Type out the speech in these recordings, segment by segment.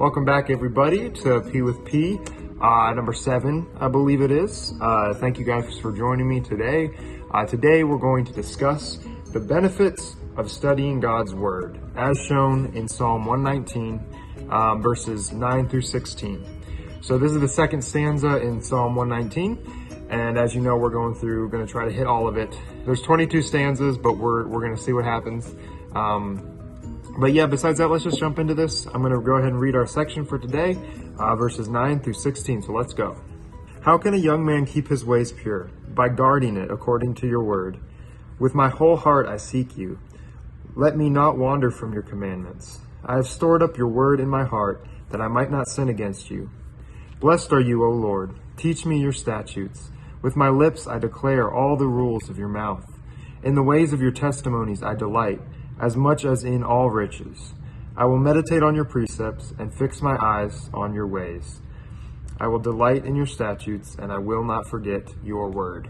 Welcome back, everybody, to P with P, number 7, I believe it is. Thank you guys for joining me today. Today we're going to discuss the benefits of studying God's Word, as shown in Psalm 119, verses 9 through 16. So this is the second stanza in Psalm 119, and as you know, we're going to try to hit all of it. There's 22 stanzas, but we're going to see what happens. But yeah, besides that, let's just jump into this. I'm going to go ahead and read our section for today, verses 9 through 16. So let's go. How can a young man keep his ways pure? By guarding it according to your word. With my whole heart I seek you. Let me not wander from your commandments. I have stored up your word in my heart, that I might not sin against you. Blessed are you, O Lord. Teach me your statutes. With my lips I declare all the rules of your mouth. In the ways of your testimonies I delight, as much as in all riches. I will meditate on your precepts and fix my eyes on your ways. I will delight in your statutes, and I will not forget your word.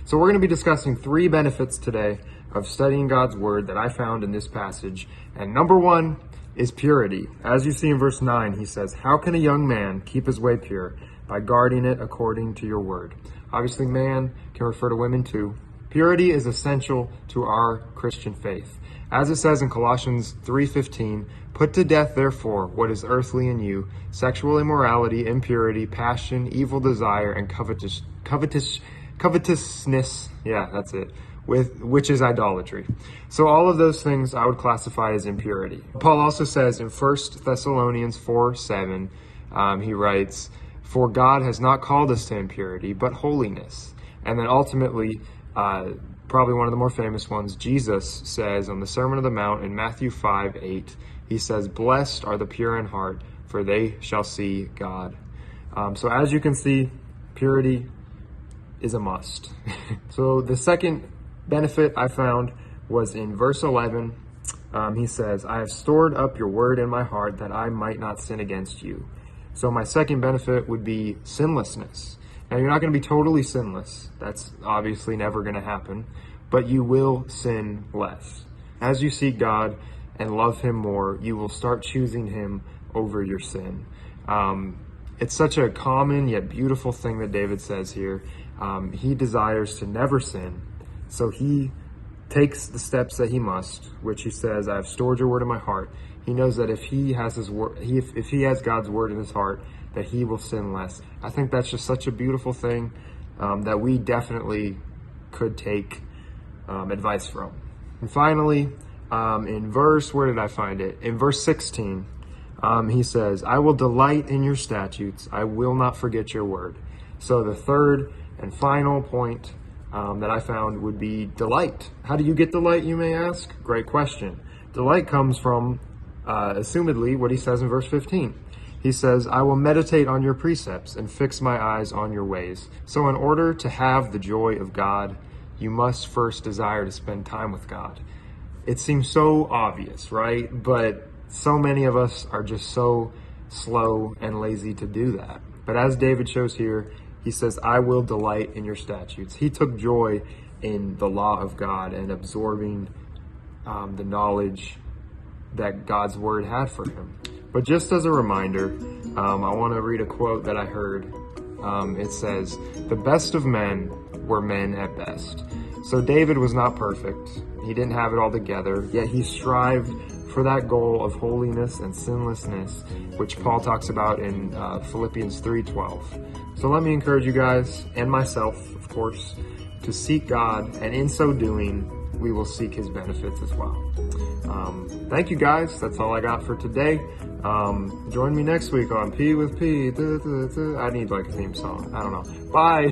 So we're going to be discussing 3 benefits today of studying God's word that I found in this passage. And number 1 is purity. As you see in verse 9, he says, how can a young man keep his way pure? By guarding it according to your word. Obviously, man can refer to women too. Purity is essential to our Christian faith. As it says in Colossians 3:15, put to death, therefore, what is earthly in you, sexual immorality, impurity, passion, evil desire, and covetousness. Yeah, that's it. Which is idolatry. So all of those things I would classify as impurity. Paul also says in 1 Thessalonians 4:7, he writes, for God has not called us to impurity, but holiness. And then ultimately, probably one of the more famous ones, Jesus says on the Sermon on the Mount in Matthew 5:8, he says, blessed are the pure in heart, for they shall see God. So as you can see, purity is a must. So the second benefit I found was in verse 11. He says, I have stored up your word in my heart that I might not sin against you. So my second benefit would be sinlessness. Now, you're not going to be totally sinless. That's obviously never going to happen. But you will sin less. As you seek God and love him more, you will start choosing him over your sin. It's such a common yet beautiful thing that David says here. He desires to never sin. So he takes the steps that he must, which he says, I have stored your word in my heart. He knows that if he has his word, if he has God's word in his heart, that he will sin less. I think that's just such a beautiful thing that we definitely could take advice from. And finally, in where did I find it? In verse 16, he says, I will delight in your statutes. I will not forget your word. So the third and final point that I found would be delight. How do you get delight, you may ask? Great question. Delight comes from, assumedly, what he says in verse 15. He says, I will meditate on your precepts and fix my eyes on your ways. So in order to have the joy of God, you must first desire to spend time with God. It seems so obvious, right? But so many of us are just so slow and lazy to do that. But as David shows here, he says, I will delight in your statutes. He took joy in the law of God and absorbing the knowledge that God's word had for him. But just as a reminder, I want to read a quote that I heard. It says, the best of men were men at best. So David was not perfect. He didn't have it all together, yet he strived for that goal of holiness and sinlessness, which Paul talks about in Philippians 3:12. So let me encourage you guys, and myself, of course, to seek God, and in so doing, we will seek his benefits as well. Thank you guys. That's all I got for today. Join me next week on P with P. I need like a theme song. I don't know. Bye.